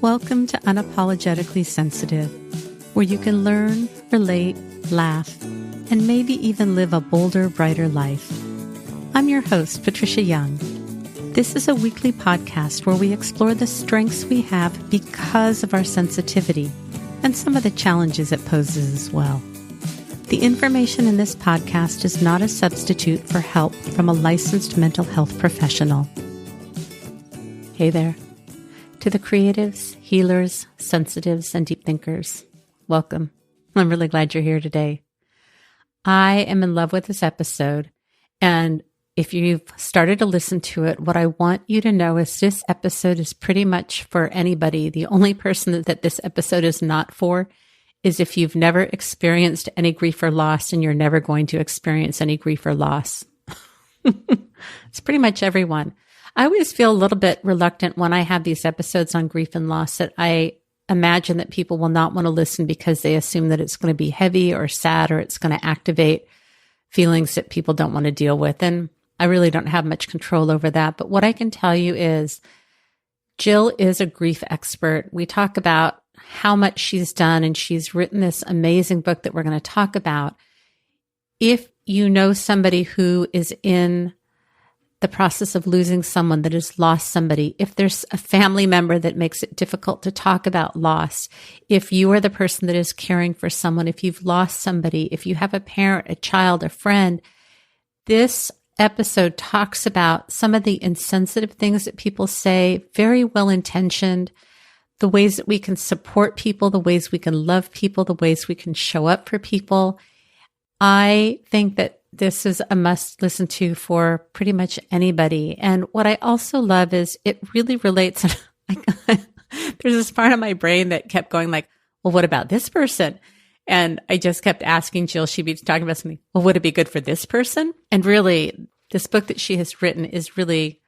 Welcome to Unapologetically Sensitive, where you can learn, relate, laugh, and maybe even live a bolder, brighter life. I'm your host, Patricia Young. This is a weekly podcast where we explore the strengths we have because of our sensitivity and some of the challenges it poses as well. The information in this podcast is not a substitute for help from a licensed mental health professional. Hey there. To the creatives, healers, sensitives, and deep thinkers, welcome. I'm really glad you're here today. I am in love with this episode, and if you've started to listen to it, what I want you to know is this episode is pretty much for anybody. The only person that this episode is not for is if you've never experienced any grief or loss, and you're never going to experience any grief or loss. It's pretty much everyone. I always feel a little bit reluctant when I have these episodes on grief and loss that I imagine that people will not want to listen because they assume that it's going to be heavy or sad or it's going to activate feelings that people don't want to deal with. And I really don't have much control over that. But what I can tell you is Jill is a grief expert. We talk about how much she's done, and she's written this amazing book that we're going to talk about. If you know somebody who is in the process of losing someone, that has lost somebody, if there's a family member that makes it difficult to talk about loss, if you are the person that is caring for someone, if you've lost somebody, if you have a parent, a child, a friend, this episode talks about some of the insensitive things that people say, very well-intentioned, the ways that we can support people, the ways we can love people, the ways we can show up for people. I think that this is a must listen to for pretty much anybody. And what I also love is it really relates. There's this part of my brain that kept going like, well, what about this person? And I just kept asking Jill, she'd be talking about something. Well, would it be good for this person? And really, this book that she has written is really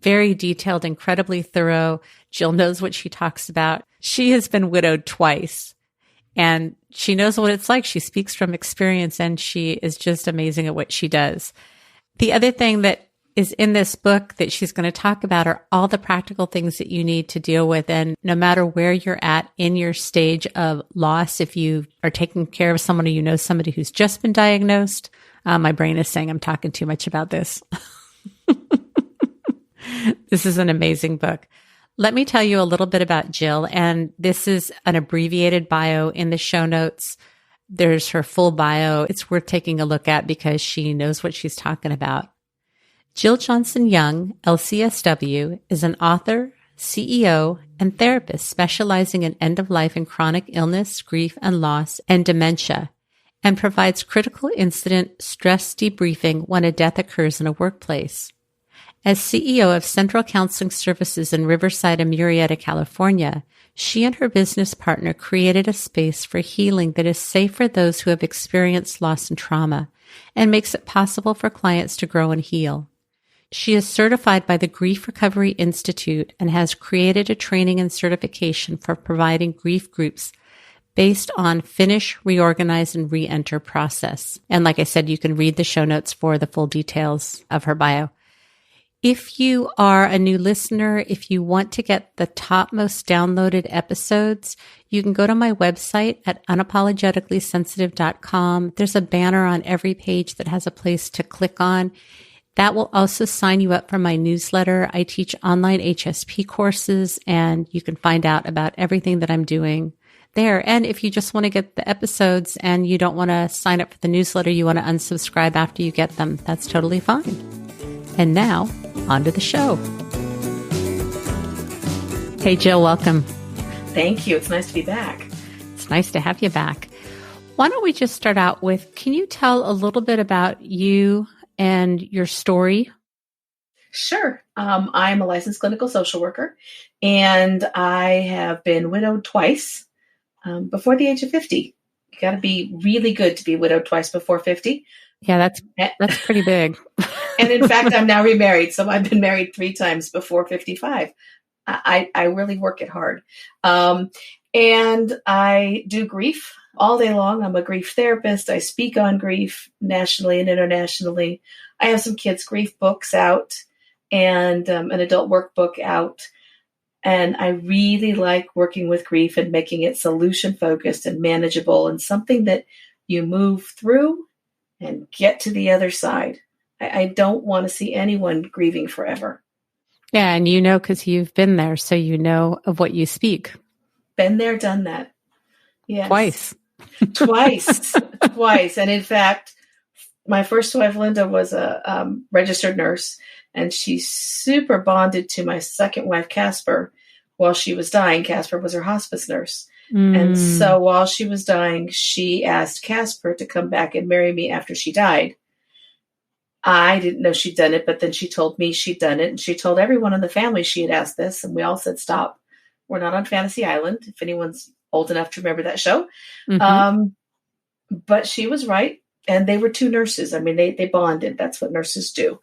very detailed, incredibly thorough. Jill knows what she talks about. She has been widowed twice. And she knows what it's like. She speaks from experience, and she is just amazing at what she does. The other thing that is in this book that she's going to talk about are all the practical things that you need to deal with. And no matter where you're at in your stage of loss, if you are taking care of someone or you know somebody who's just been diagnosed, my brain is saying I'm talking too much about this. This is an amazing book. Let me tell you a little bit about Jill, and this is an abbreviated bio in the show notes. There's her full bio. It's worth taking a look at because she knows what she's talking about. Jill Johnson Young, Lcsw, is an author, CEO, and therapist specializing in end-of-life and chronic illness, grief and loss, and dementia, and provides critical incident stress debriefing when a death occurs in a workplace. As CEO of Central Counseling Services in Riverside and Murrieta, California, she and her business partner created a space for healing that is safe for those who have experienced loss and trauma and makes it possible for clients to grow and heal. She is certified by the Grief Recovery Institute and has created a training and certification for providing grief groups based on Finish, Reorganize, and Reenter process. And like I said, you can read the show notes for the full details of her bio. If you are a new listener, if you want to get the top most downloaded episodes, you can go to my website at unapologeticallysensitive.com. There's a banner on every page that has a place to click on. That will also sign you up for my newsletter. I teach online HSP courses, and you can find out about everything that I'm doing there. And if you just want to get the episodes and you don't want to sign up for the newsletter, you want to unsubscribe after you get them, that's totally fine. And now, on to the show. Hey, Jill, welcome. Thank you. It's nice to be back. It's nice to have you back. Why don't we just start out with, can you tell a little bit about you and your story? Sure. I'm a licensed clinical social worker, and I have been widowed twice before the age of 50. You got to be really good to be widowed twice before 50. Yeah, that's pretty big. And in fact, I'm now remarried. So I've been married 3 times before 55. I really work it hard. And I do grief all day long. I'm a grief therapist. I speak on grief nationally and internationally. I have some kids' grief books out and an adult workbook out. And I really like working with grief and making it solution focused and manageable and something that you move through and get to the other side. I don't want to see anyone grieving forever. Yeah, and because you've been there, so you know of what you speak. Been there, done that. Yes. Twice. And in fact, my first wife, Linda, was a registered nurse, and she super bonded to my second wife, Casper, while she was dying. Casper was her hospice nurse. And so while she was dying, she asked Casper to come back and marry me after she died. I didn't know she'd done it, but then she told me she'd done it, and she told everyone in the family she had asked this, and we all said, stop. We're not on Fantasy Island, if anyone's old enough to remember that show. But she was right, and they were two nurses. I mean, they bonded. That's what nurses do.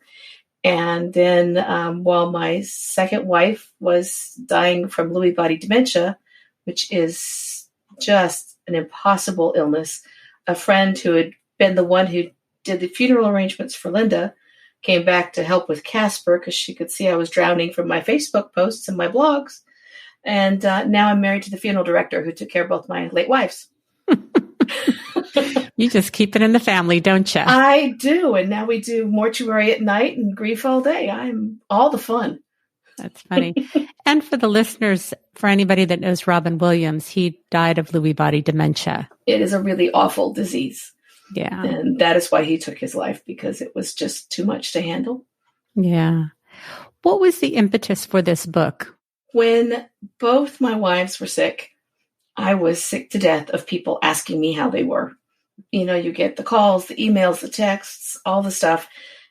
And then while my second wife was dying from Lewy body dementia, which is just an impossible illness, a friend who had been the one who did the funeral arrangements for Linda came back to help with Casper because she could see I was drowning from my Facebook posts and my blogs. And now I'm married to the funeral director who took care of both my late wives. You just keep it in the family, don't you? I do. And now we do mortuary at night and grief all day. I'm all the fun. That's funny. And for the listeners, for anybody that knows Robin Williams, he died of Lewy body dementia. It is a really awful disease. Yeah. And that is why he took his life, because it was just too much to handle. Yeah. What was the impetus for this book? When both my wives were sick, I was sick to death of people asking me how they were. You get the calls, the emails, the texts, all the stuff.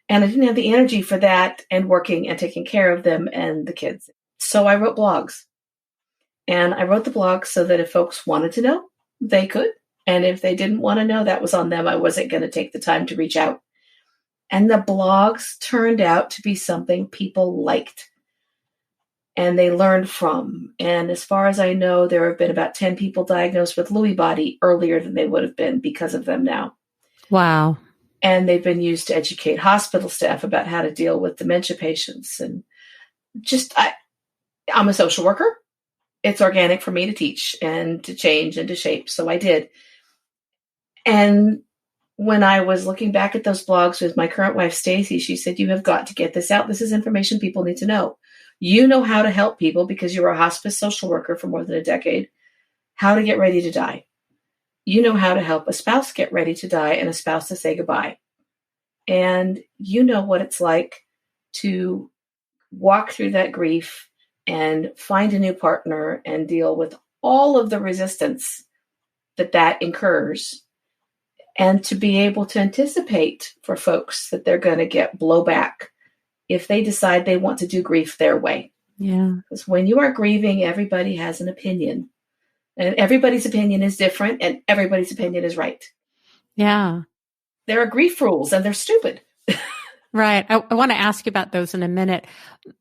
And I didn't have the energy for that and working and taking care of them and the kids. So I wrote blogs. And I wrote the blogs so that if folks wanted to know, they could. And if they didn't want to know, that was on them. I wasn't going to take the time to reach out. And the blogs turned out to be something people liked and they learned from. And as far as I know, there have been about 10 people diagnosed with Lewy body earlier than they would have been because of them now. Wow. And they've been used to educate hospital staff about how to deal with dementia patients. And I'm a social worker. It's organic for me to teach and to change and to shape. So I did. And when I was looking back at those blogs with my current wife, Stacy, she said, you have got to get this out. This is information people need to know. You know how to help people because you were a hospice social worker for more than a decade, how to get ready to die. You know how to help a spouse get ready to die and a spouse to say goodbye. And you know what it's like to walk through that grief and find a new partner and deal with all of the resistance that incurs. And to be able to anticipate for folks that they're going to get blowback if they decide they want to do grief their way. Yeah. Because when you are grieving, everybody has an opinion. And everybody's opinion is different, and everybody's opinion is right. Yeah. There are grief rules, and they're stupid. Right. I want to ask you about those in a minute.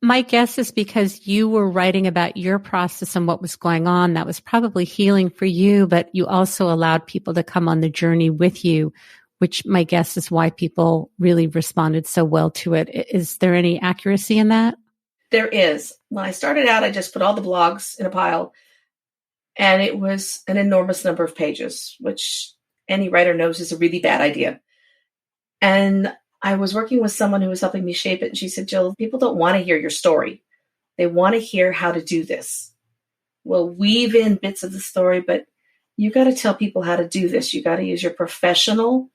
My guess is because you were writing about your process and what was going on, that was probably healing for you, but you also allowed people to come on the journey with you, which my guess is why people really responded so well to it. Is there any accuracy in that? There is. When I started out, I just put all the blogs in a pile, and it was an enormous number of pages, which any writer knows is a really bad idea. And I was working with someone who was helping me shape it. And she said, Jill, people don't want to hear your story. They want to hear how to do this. We'll weave in bits of the story, but you got to tell people how to do this. You got to use your professional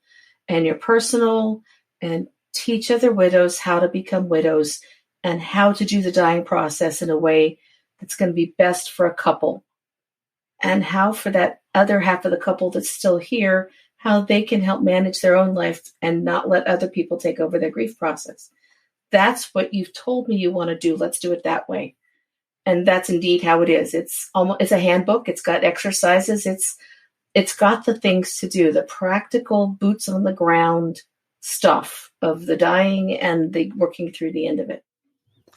and your personal and teach other widows how to become widows and how to do the dying process in a way that's going to be best for a couple. And how for that other half of the couple that's still here, how they can help manage their own life and not let other people take over their grief process. That's what you've told me you want to do. Let's do it that way. And that's indeed how it is. It's a handbook. It's got exercises. It's got the things to do, the practical boots on the ground stuff of the dying and the working through the end of it.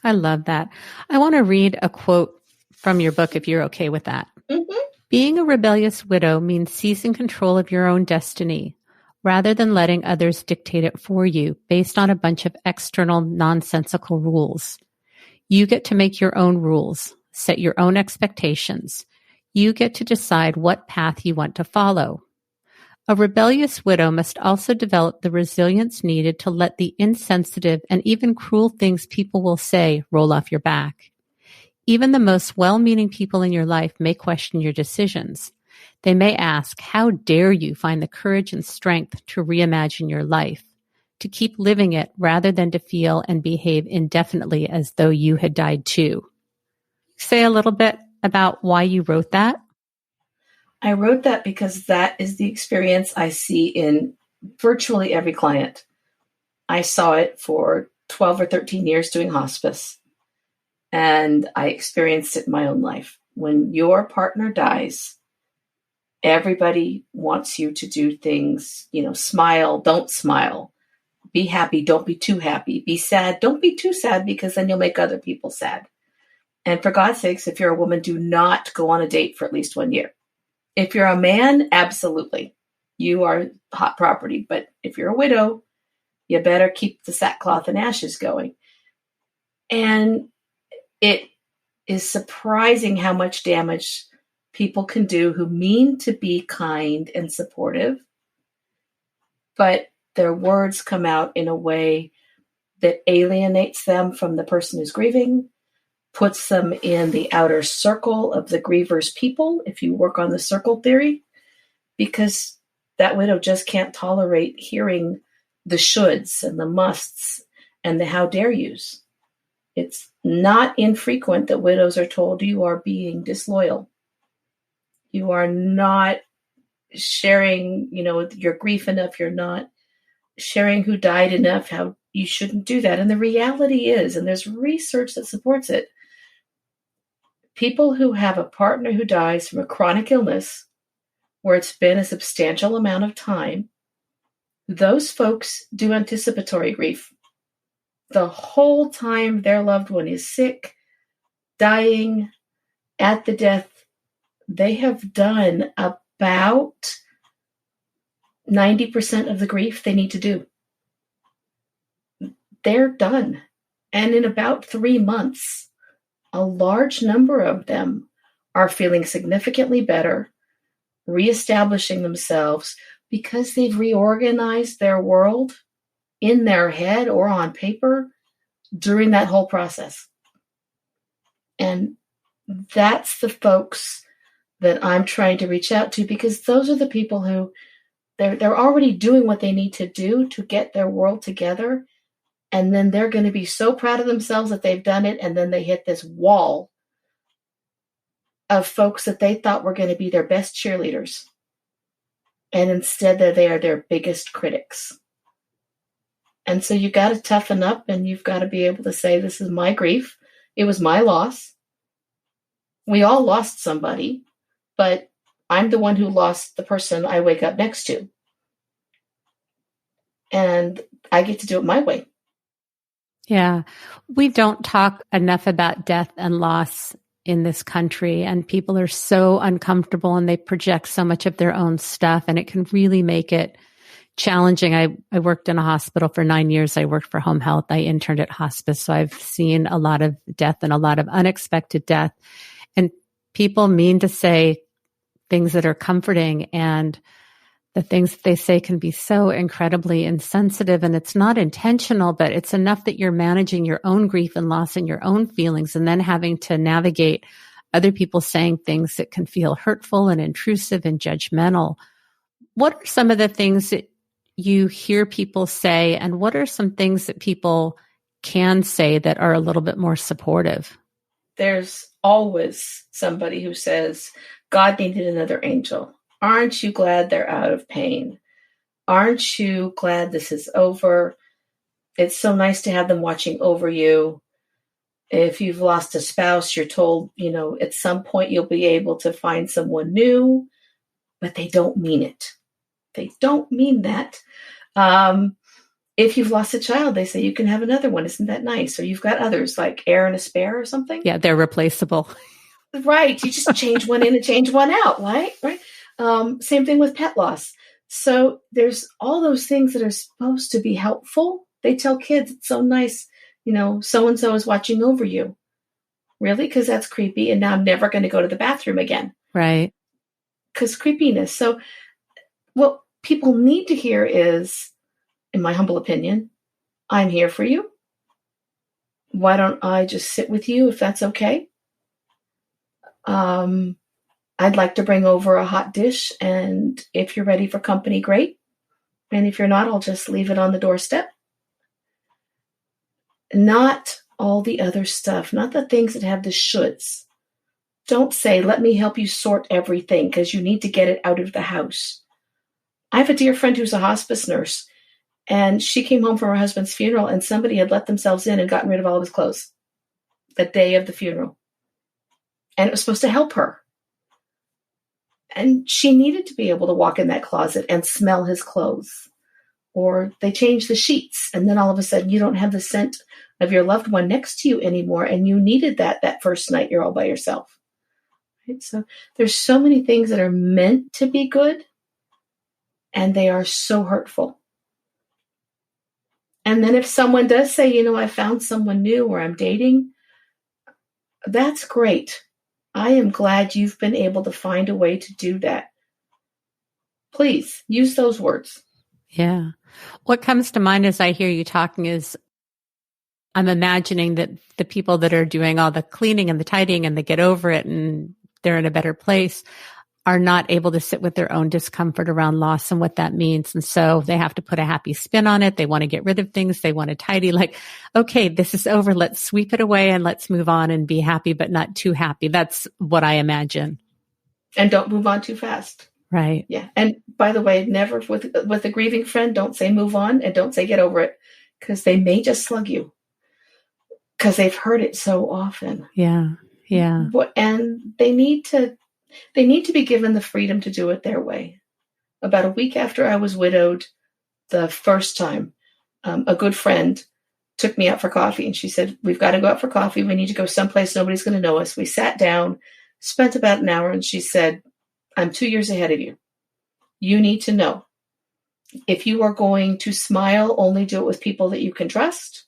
I love that. I want to read a quote from your book, if you're okay with that. Mm-hmm. Being a rebellious widow means seizing control of your own destiny rather than letting others dictate it for you based on a bunch of external nonsensical rules. You get to make your own rules, set your own expectations. You get to decide what path you want to follow. A rebellious widow must also develop the resilience needed to let the insensitive and even cruel things people will say roll off your back. Even the most well-meaning people in your life may question your decisions. They may ask, how dare you find the courage and strength to reimagine your life, to keep living it rather than to feel and behave indefinitely as though you had died too. Say a little bit about why you wrote that. I wrote that because that is the experience I see in virtually every client. I saw it for 12 or 13 years doing hospice, and I experienced it in my own life. When your partner dies, everybody wants you to do things, smile, don't smile. Be happy, don't be too happy. Be sad, don't be too sad, because then you'll make other people sad. And for God's sakes, if you're a woman, do not go on a date for at least 1 year. If you're a man, absolutely. You are hot property. But if you're a widow, you better keep the sackcloth and ashes going. And it is surprising how much damage people can do who mean to be kind and supportive, but their words come out in a way that alienates them from the person who's grieving, puts them in the outer circle of the griever's people, if you work on the circle theory, because that widow just can't tolerate hearing the shoulds and the musts and the how dare yous. It's not infrequent that widows are told you are being disloyal. You are not sharing, your grief enough. You're not sharing who died enough, how you shouldn't do that. And the reality is, and there's research that supports it, people who have a partner who dies from a chronic illness where it's been a substantial amount of time, those folks do anticipatory grief. The whole time their loved one is sick, dying, at the death, they have done about 90% of the grief they need to do. They're done. And in about 3 months, a large number of them are feeling significantly better, reestablishing themselves because they've reorganized their world in their head or on paper during that whole process. And that's the folks that I'm trying to reach out to, because those are the people who they're already doing what they need to do to get their world together. And then they're going to be so proud of themselves that they've done it. And then they hit this wall of folks that they thought were going to be their best cheerleaders. And instead they are their biggest critics. And so you got to toughen up, and you've got to be able to say, this is my grief. It was my loss. We all lost somebody, but I'm the one who lost the person I wake up next to. And I get to do it my way. Yeah. We don't talk enough about death and loss in this country, and people are so uncomfortable and they project so much of their own stuff, and it can really make it challenging. I worked in a hospital for 9 years. I worked for home health. I interned at hospice. So I've seen a lot of death and a lot of unexpected death. And people mean to say things that are comforting, and the things that they say can be so incredibly insensitive, and it's not intentional, but it's enough that you're managing your own grief and loss and your own feelings, and then having to navigate other people saying things that can feel hurtful and intrusive and judgmental. What are some of the things that you hear people say, and what are some things that people can say that are a little bit more supportive? There's always somebody who says, God needed another angel. Aren't you glad they're out of pain? Aren't you glad this is over? It's so nice to have them watching over you. If you've lost a spouse, you're told, at some point you'll be able to find someone new, but they don't mean it. They don't mean that. If you've lost a child, they say you can have another one. Isn't that nice? Or you've got others like heir and a spare or something. Yeah, they're replaceable. Right. You just change one in and change one out, right? Same thing with pet loss. So there's all those things that are supposed to be helpful. They tell kids, it's so nice, so-and-so is watching over you. Really? Because that's creepy. And now I'm never going to go to the bathroom again. Right. Because creepiness. So what people need to hear is, in my humble opinion, I'm here for you. Why don't I just sit with you if that's okay? I'd like to bring over a hot dish, and if you're ready for company, great. And if you're not, I'll just leave it on the doorstep. Not all the other stuff, not the things that have the shoulds. Don't say, let me help you sort everything because you need to get it out of the house. I have a dear friend who's a hospice nurse, and she came home from her husband's funeral, and somebody had let themselves in and gotten rid of all of his clothes the day of the funeral. And it was supposed to help her. And she needed to be able to walk in that closet and smell his clothes. Or they changed the sheets, and then all of a sudden you don't have the scent of your loved one next to you anymore, and you needed that first night you're all by yourself. Right? So there's so many things that are meant to be good, and they are so hurtful. And then if someone does say, I found someone new or I'm dating, that's great. I am glad you've been able to find a way to do that. Please use those words. Yeah. What comes to mind as I hear you talking is I'm imagining that the people that are doing all the cleaning and the tidying and they get over it and they're in a better place are not able to sit with their own discomfort around loss and what that means. And so they have to put a happy spin on it. They want to get rid of things. They want to tidy, like, okay, this is over. Let's sweep it away and let's move on and be happy, but not too happy. That's what I imagine. And don't move on too fast. Right. Yeah. And by the way, never with a grieving friend, don't say move on and don't say get over it, because they may just slug you because they've heard it so often. Yeah. Yeah. And they need to be given the freedom to do it their way. About a week after I was widowed the first time, a good friend took me out for coffee, and she said, we've got to go out for coffee. We need to go someplace nobody's going to know us. We sat down, spent about an hour, and she said, I'm 2 years ahead of you. You need to know. If you are going to smile, only do it with people that you can trust.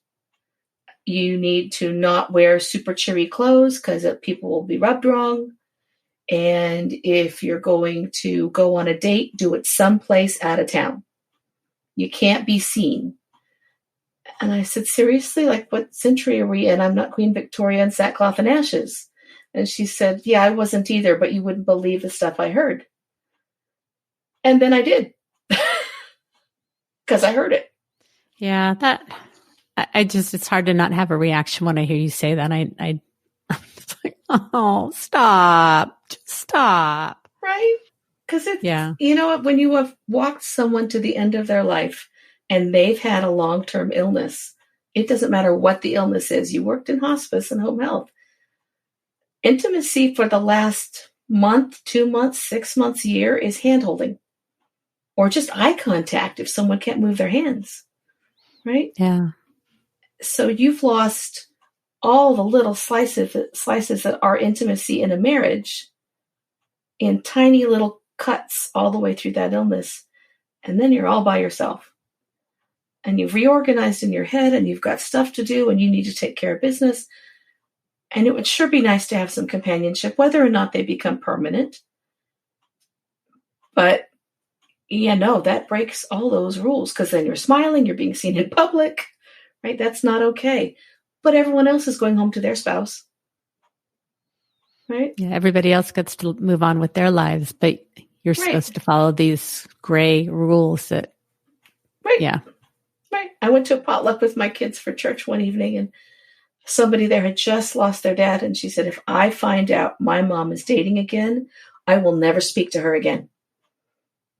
You need to not wear super cheery clothes because people will be rubbed wrong. And if you're going to go on a date, do it someplace out of town. You can't be seen. And I said, seriously? Like, what century are we in? I'm not Queen Victoria in sackcloth and ashes. And she said, yeah, I wasn't either, but you wouldn't believe the stuff I heard. And then I did. Because I heard it. Yeah, it's hard to not have a reaction when I hear you say that. It's like, oh, stop. Just stop. Right? Because when you have walked someone to the end of their life and they've had a long-term illness, it doesn't matter what the illness is. You worked in hospice and home health. Intimacy for the last month, 2 months, 6 months, year is hand-holding or just eye contact if someone can't move their hands. Right? Yeah. So you've lost all the little slices that are intimacy in a marriage in tiny little cuts all the way through that illness. And then you're all by yourself. And you've reorganized in your head and you've got stuff to do and you need to take care of business. And it would sure be nice to have some companionship, whether or not they become permanent. But that breaks all those rules, because then you're smiling, you're being seen in public, right? That's not okay. But everyone else is going home to their spouse, right? Yeah, everybody else gets to move on with their lives, but you're supposed to follow these gray rules that, yeah. Right. I went to a potluck with my kids for church one evening, and somebody there had just lost their dad, and she said, if I find out my mom is dating again, I will never speak to her again.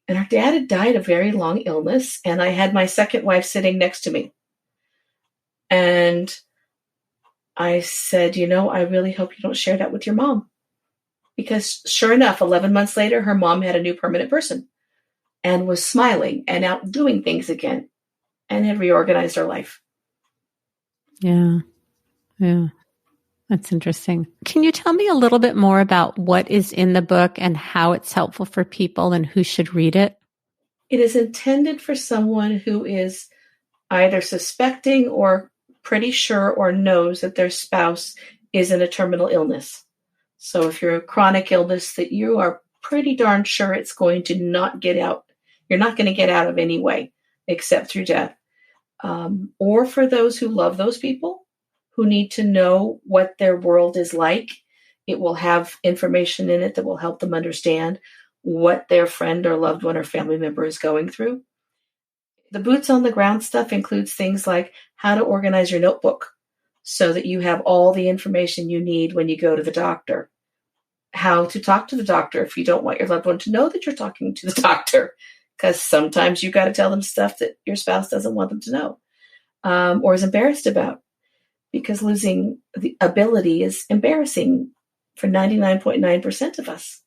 And her dad had died a very long illness, and I had my second wife sitting next to me. And I said, I really hope you don't share that with your mom. Because sure enough, 11 months later, her mom had a new permanent person and was smiling and out doing things again and had reorganized her life. Yeah. Yeah. That's interesting. Can you tell me a little bit more about what is in the book and how it's helpful for people and who should read it? It is intended for someone who is either suspecting or pretty sure or knows that their spouse is in a terminal illness. So if you're a chronic illness that you are pretty darn sure it's going to not get out, you're not going to get out of any way except through death. Or for those who love those people, who need to know what their world is like. It will have information in it that will help them understand what their friend or loved one or family member is going through. The boots on the ground stuff includes things like how to organize your notebook so that you have all the information you need when you go to the doctor. How to talk to the doctor if you don't want your loved one to know that you're talking to the doctor, because sometimes you got to tell them stuff that your spouse doesn't want them to know or is embarrassed about, because losing the ability is embarrassing for 99.9% of us.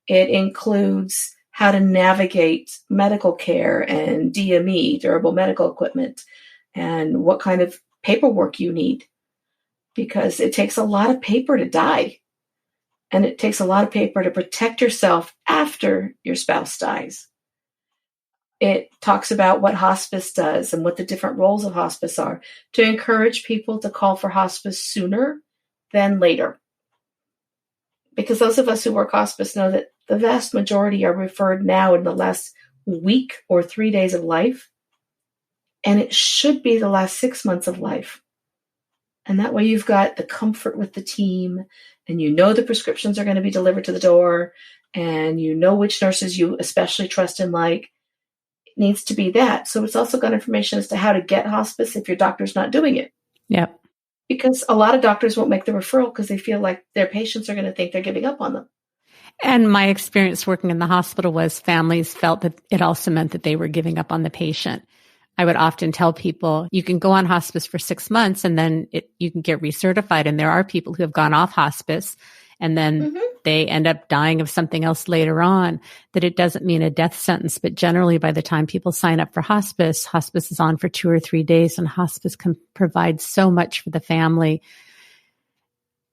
It includes how to navigate medical care and DME, durable medical equipment, and what kind of paperwork you need, because it takes a lot of paper to die. And it takes a lot of paper to protect yourself after your spouse dies. It talks about what hospice does and what the different roles of hospice are to encourage people to call for hospice sooner than later. Because those of us who work hospice know that the vast majority are referred now in the last week or 3 days of life. And it should be the last 6 months of life. And that way you've got the comfort with the team, and you know the prescriptions are going to be delivered to the door, and you know which nurses you especially trust and like. It needs to be that. So it's also got information as to how to get hospice if your doctor's not doing it. Yep. Because a lot of doctors won't make the referral because they feel like their patients are going to think they're giving up on them. And my experience working in the hospital was families felt that it also meant that they were giving up on the patient. I would often tell people, you can go on hospice for 6 months and then you can get recertified. And there are people who have gone off hospice and then they end up dying of something else later on, that it doesn't mean a death sentence. But generally, by the time people sign up for hospice, hospice is on for 2 or 3 days, and hospice can provide so much for the family.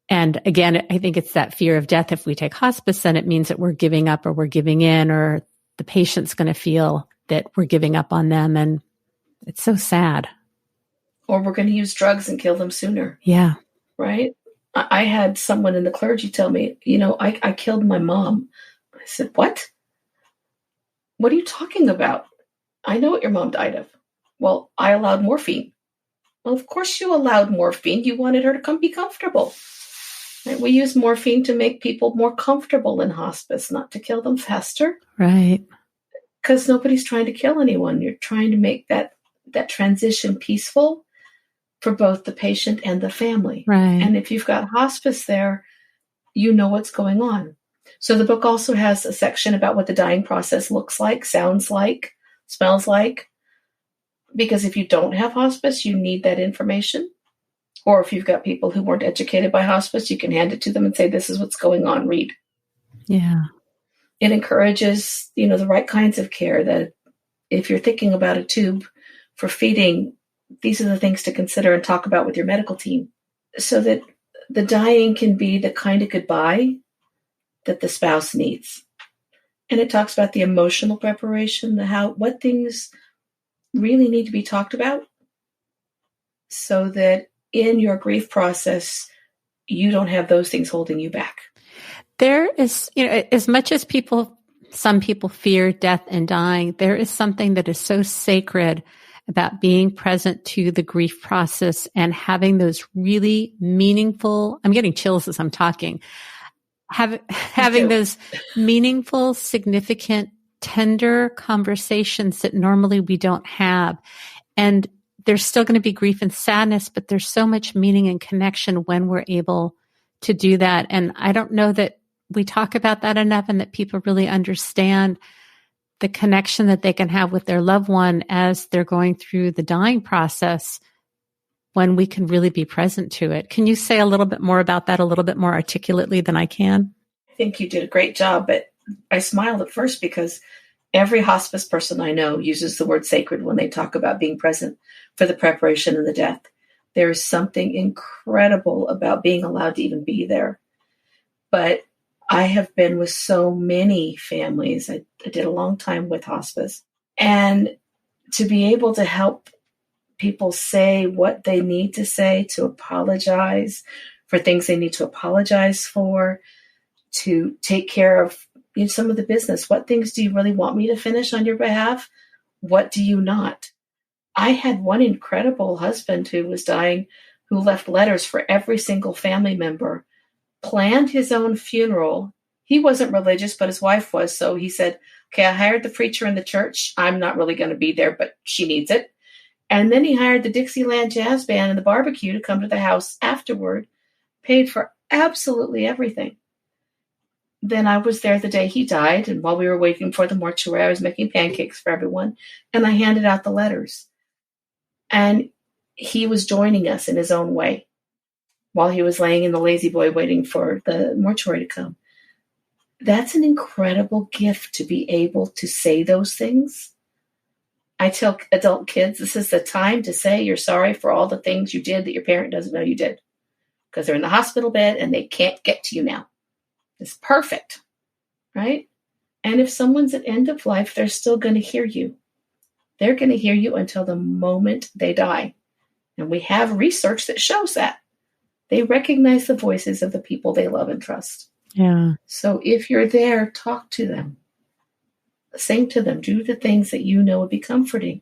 And again, I think it's that fear of death. If we take hospice, then it means that we're giving up or we're giving in, or the patient's going to feel that we're giving up on them. And it's so sad. Or we're going to use drugs and kill them sooner. Yeah. Right? I had someone in the clergy tell me, I killed my mom. I said, what? What are you talking about? I know what your mom died of. Well, I allowed morphine. Well, of course you allowed morphine. You wanted her to come be comfortable. Right? We use morphine to make people more comfortable in hospice, not to kill them faster. Right. Because nobody's trying to kill anyone. You're trying to make that transition peaceful for both the patient and the family. Right. And if you've got hospice there, you know what's going on. So the book also has a section about what the dying process looks like, sounds like, smells like. Because if you don't have hospice, you need that information. Or if you've got people who weren't educated by hospice, you can hand it to them and say, this is what's going on, read. Yeah. It encourages, the right kinds of care. That if you're thinking about a tube for feeding, these are the things to consider and talk about with your medical team, so that the dying can be the kind of goodbye that the spouse needs. And it talks about the emotional preparation, what things really need to be talked about, so that in your grief process, you don't have those things holding you back. There is, as much as some people fear death and dying, there is something that is so sacred about being present to the grief process and having those really meaningful, I'm getting chills as I'm talking, having those meaningful, significant, tender conversations that normally we don't have. And there's still going to be grief and sadness, but there's so much meaning and connection when we're able to do that. And I don't know that we talk about that enough, and that people really understand the connection that they can have with their loved one as they're going through the dying process, when we can really be present to it. Can you say a little bit more about that, a little bit more articulately than I can? I think you did a great job, but I smiled at first because every hospice person I know uses the word sacred when they talk about being present for the preparation of the death. There is something incredible about being allowed to even be there. But I have been with so many families. I did a long time with hospice. And to be able to help people say what they need to say, to apologize for things they need to apologize for, to take care of some of the business. What things do you really want me to finish on your behalf? What do you not? I had one incredible husband who was dying, who left letters for every single family member, planned his own funeral. He wasn't religious, but his wife was. So he said, okay, I hired the preacher in the church. I'm not really going to be there, but she needs it. And then he hired the Dixieland Jazz Band and the barbecue to come to the house afterward, paid for absolutely everything. Then I was there the day he died. And while we were waiting for the mortuary, I was making pancakes for everyone. And I handed out the letters. And he was joining us in his own way while he was laying in the lazy boy waiting for the mortuary to come. That's an incredible gift to be able to say those things. I tell adult kids, this is the time to say you're sorry for all the things you did that your parent doesn't know you did, because they're in the hospital bed and they can't get to you now. It's perfect, right? And if someone's at end of life, they're still going to hear you. They're going to hear you until the moment they die. And we have research that shows that. They recognize the voices of the people they love and trust. Yeah. So if you're there, talk to them. Sing to them. Do the things that you know would be comforting.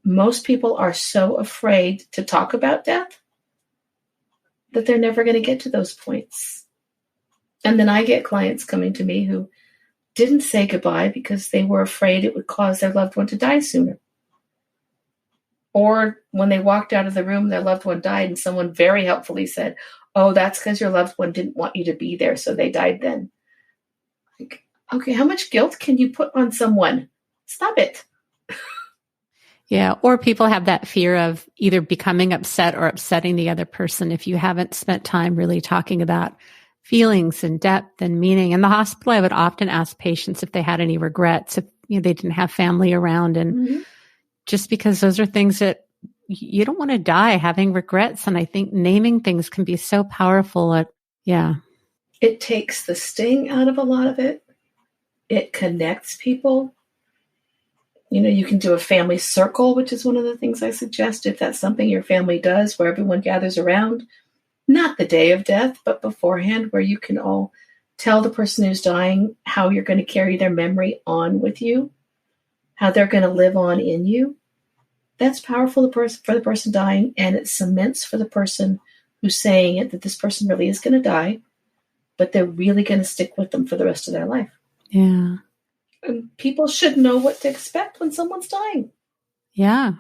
Most people are so afraid to talk about death that they're never going to get to those points. And then I get clients coming to me who didn't say goodbye because they were afraid it would cause their loved one to die sooner. Or when they walked out of the room, their loved one died and someone very helpfully said, oh, that's because your loved one didn't want you to be there, so they died then. Like, okay, how much guilt can you put on someone? Stop it. Yeah. Or people have that fear of either becoming upset or upsetting the other person if you haven't spent time really talking about feelings and depth and meaning. In the hospital, I would often ask patients if they had any regrets, if they didn't have family around. And just because those are things that you don't want to die having regrets. And I think naming things can be so powerful. Yeah. It takes the sting out of a lot of it. It connects people. You can do a family circle, which is one of the things I suggest if that's something your family does, where everyone gathers around. Not the day of death, but beforehand, where you can all tell the person who's dying how you're going to carry their memory on with you, how they're going to live on in you. That's powerful for the person dying, and it cements for the person who's saying it that this person really is going to die, but they're really going to stick with them for the rest of their life. Yeah. And people should know what to expect when someone's dying. Yeah.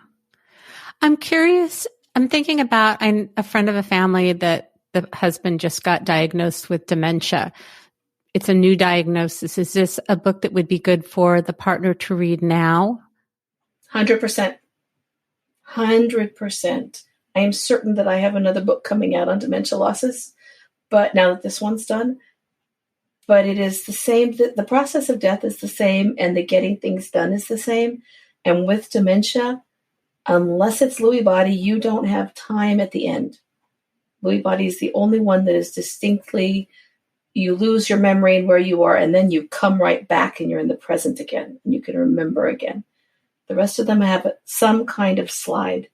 I'm curious. I'm thinking about a friend of a family that the husband just got diagnosed with dementia. It's a new diagnosis. Is this a book that would be good for the partner to read now? 100%. 100%. I am certain that I have another book coming out on dementia losses, but now that this one's done, but it is the same. The process of death is the same, and the getting things done is the same. And with dementia, unless it's Lewy body, you don't have time at the end. Lewy body is the only one that is distinctly, you lose your memory and where you are, and then you come right back and you're in the present again, and you can remember again. The rest of them have some kind of slide.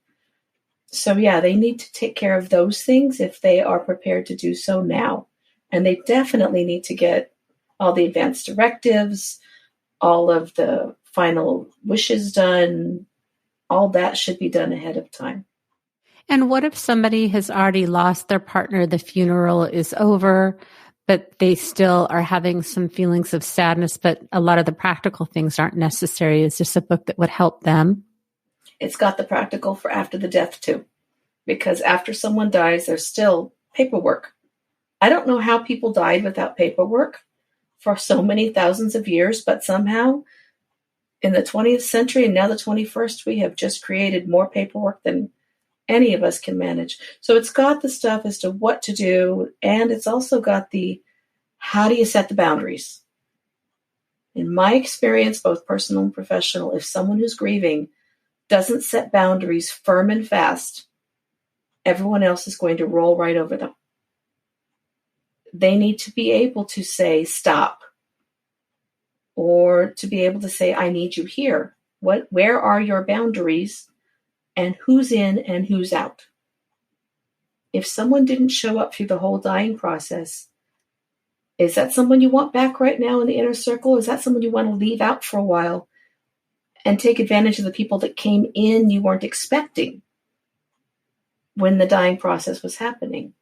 So yeah, they need to take care of those things if they are prepared to do so now. And they definitely need to get all the advanced directives, all of the final wishes done. All that should be done ahead of time. And what if somebody has already lost their partner, the funeral is over, but they still are having some feelings of sadness, but a lot of the practical things aren't necessary? Is this a book that would help them? It's got the practical for after the death too, because after someone dies, there's still paperwork. I don't know how people died without paperwork for so many thousands of years, but somehow in the 20th century and now the 21st, we have just created more paperwork than any of us can manage. So it's got the stuff as to what to do, and it's also got the how do you set the boundaries. In my experience, both personal and professional, if someone who's grieving doesn't set boundaries firm and fast, everyone else is going to roll right over them. They need to be able to say stop, or to be able to say, I need you here. Where are your boundaries, and who's in and who's out? if someone didn't show up through the whole dying process, is that someone you want back right now in the inner circle? Is that someone you want to leave out for a while and take advantage of the people that came in you weren't expecting when the dying process was happening?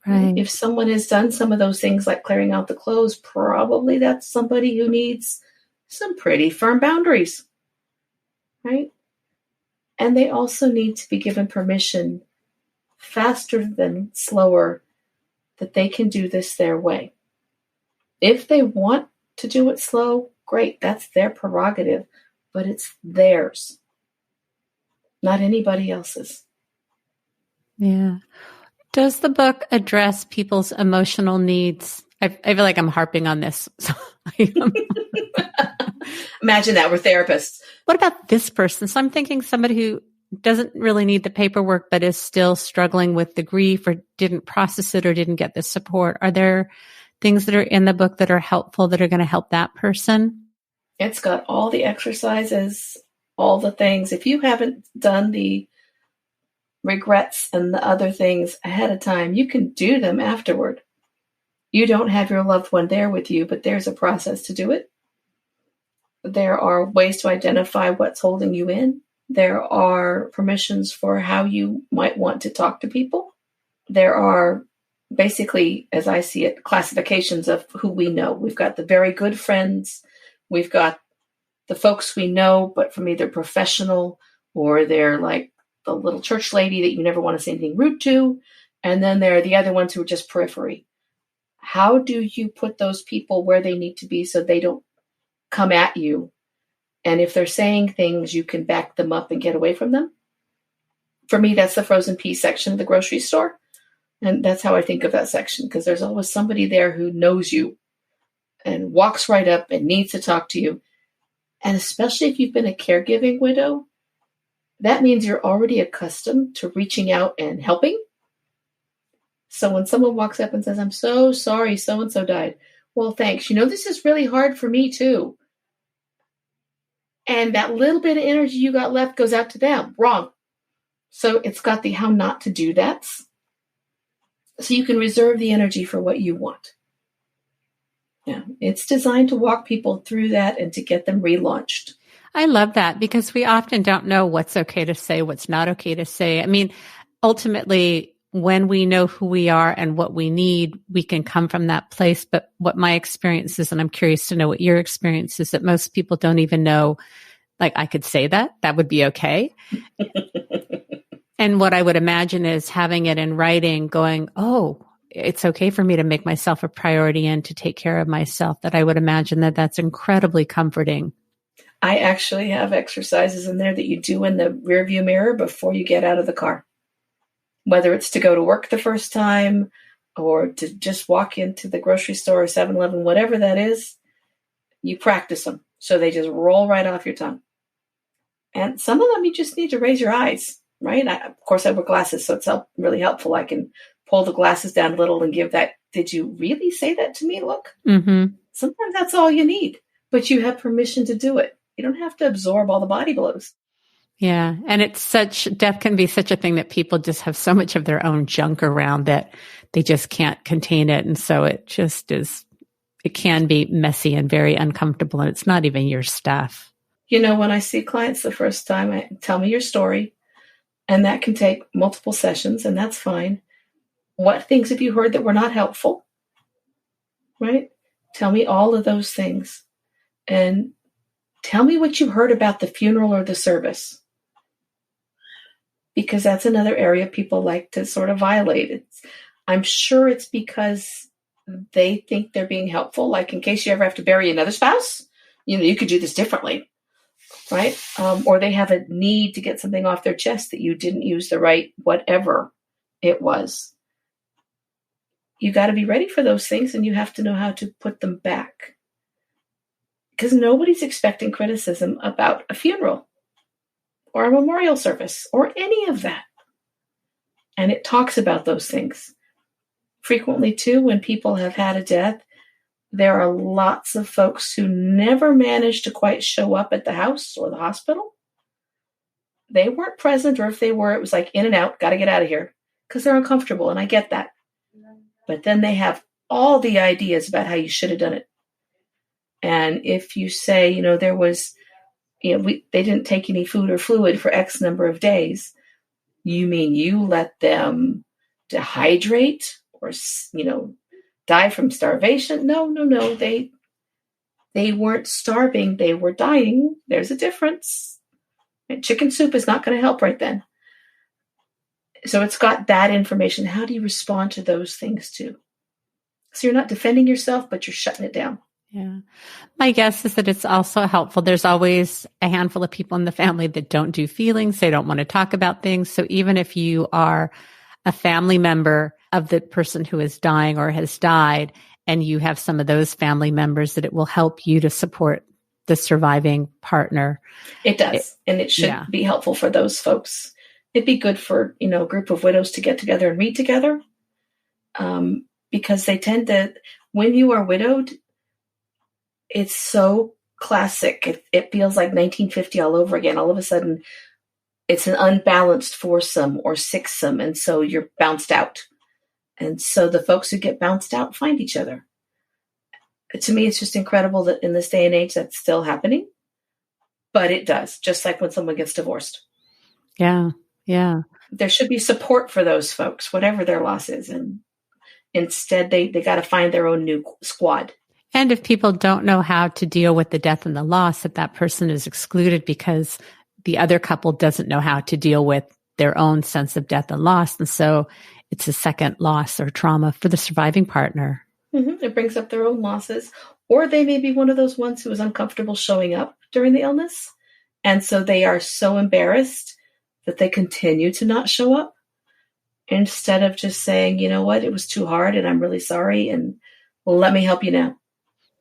Right. If someone has done some of those things like clearing out the clothes, probably that's somebody who needs some pretty firm boundaries, right? And they also need to be given permission, faster than slower, that they can do this their way. If they want to do it slow, great, that's their prerogative, but it's theirs, not anybody else's. Yeah. Does the book address people's emotional needs? I feel like I'm harping on this. Imagine that, we're therapists. What about this person? So I'm thinking somebody who doesn't really need the paperwork, but is still struggling with the grief or didn't process it or didn't get the support. Are there things that are in the book that are helpful that are going to help that person? It's got all the exercises, all the things. If you haven't done the regrets and the other things ahead of time, you can do them afterward. You don't have your loved one there with you, but there's a process to do it. There are ways to identify what's holding you in. There are permissions for how you might want to talk to people. There are basically, as I see it, classifications of who we know. We've got the very good friends. We've got the folks we know, but from either professional or they're like the little church lady that you never want to say anything rude to. And then there are the other ones who are just periphery. How do you put those people where they need to be so they don't come at you? And if they're saying things, you can back them up and get away from them. For me, that's the frozen pea section of the grocery store. And that's how I think of that section, because there's always somebody there who knows you and walks right up and needs to talk to you. And especially if you've been a caregiving widow, that means you're already accustomed to reaching out and helping. So when someone walks up and says, "I'm so sorry, so-and-so died." Well, thanks. This is really hard for me too. And that little bit of energy you got left goes out to them. Wrong. So it's got the how not to do that. So you can reserve the energy for what you want. Yeah, it's designed to walk people through that and to get them relaunched. I love that, because we often don't know what's okay to say, what's not okay to say. I mean, ultimately, when we know who we are and what we need, we can come from that place. But what my experience is, and I'm curious to know what your experience is, that most people don't even know, like, I could say that would be okay. And what I would imagine is having it in writing, going, oh, it's okay for me to make myself a priority and to take care of myself. That I would imagine that that's incredibly comforting. I actually have exercises in there that you do in the rearview mirror before you get out of the car. Whether it's to go to work the first time or to just walk into the grocery store or 7-Eleven, whatever that is, you practice them. So they just roll right off your tongue. And some of them you just need to raise your eyes, right? Of course, I wear glasses, so it's really helpful. I can pull the glasses down a little and give that, "Did you really say that to me?" look. Mm-hmm. Sometimes that's all you need, but you have permission to do it. You don't have to absorb all the body blows. Yeah. And death can be such a thing that people just have so much of their own junk around that they just can't contain it. And so it can be messy and very uncomfortable. And it's not even your stuff. When I see clients the first time, tell me your story. And that can take multiple sessions, and that's fine. What things have you heard that were not helpful? Right? Tell me all of those things. And tell me what you heard about the funeral or the service. Because that's another area people like to sort of violate. I'm sure it's because they think they're being helpful. Like, in case you ever have to bury another spouse, you could do this differently, right? Or they have a need to get something off their chest that you didn't use the right whatever it was. You got to be ready for those things, and you have to know how to put them back. Because nobody's expecting criticism about a funeral or a memorial service or any of that. And it talks about those things. Frequently, too, when people have had a death, there are lots of folks who never managed to quite show up at the house or the hospital. They weren't present, or if they were, it was like in and out, got to get out of here. because they're uncomfortable, and I get that. But then they have all the ideas about how you should have done it. And if you say, there was, they didn't take any food or fluid for X number of days, you mean you let them dehydrate or, die from starvation? No. They weren't starving. They were dying. There's a difference. And chicken soup is not going to help right then. So it's got that information. How do you respond to those things too? So you're not defending yourself, but you're shutting it down. Yeah. My guess is that it's also helpful. There's always a handful of people in the family that don't do feelings. They don't want to talk about things. So even if you are a family member of the person who is dying or has died, and you have some of those family members, that it will help you to support the surviving partner. It does. And it should be helpful for those folks. It'd be good for, a group of widows to get together and read together. Because they tend to, when you are widowed, it's so classic. It feels like 1950 all over again. All of a sudden, it's an unbalanced foursome or sixsome, and so you're bounced out. And so the folks who get bounced out find each other. To me, it's just incredible that in this day and age that's still happening. But it does, just like when someone gets divorced. Yeah. There should be support for those folks, whatever their loss is. And instead, they got to find their own new squad. And if people don't know how to deal with the death and the loss, that person is excluded because the other couple doesn't know how to deal with their own sense of death and loss. And so it's a second loss or trauma for the surviving partner. Mm-hmm. It brings up their own losses. Or they may be one of those ones who is uncomfortable showing up during the illness. And so they are so embarrassed that they continue to not show up instead of just saying, you know what, it was too hard and I'm really sorry. And let me help you now.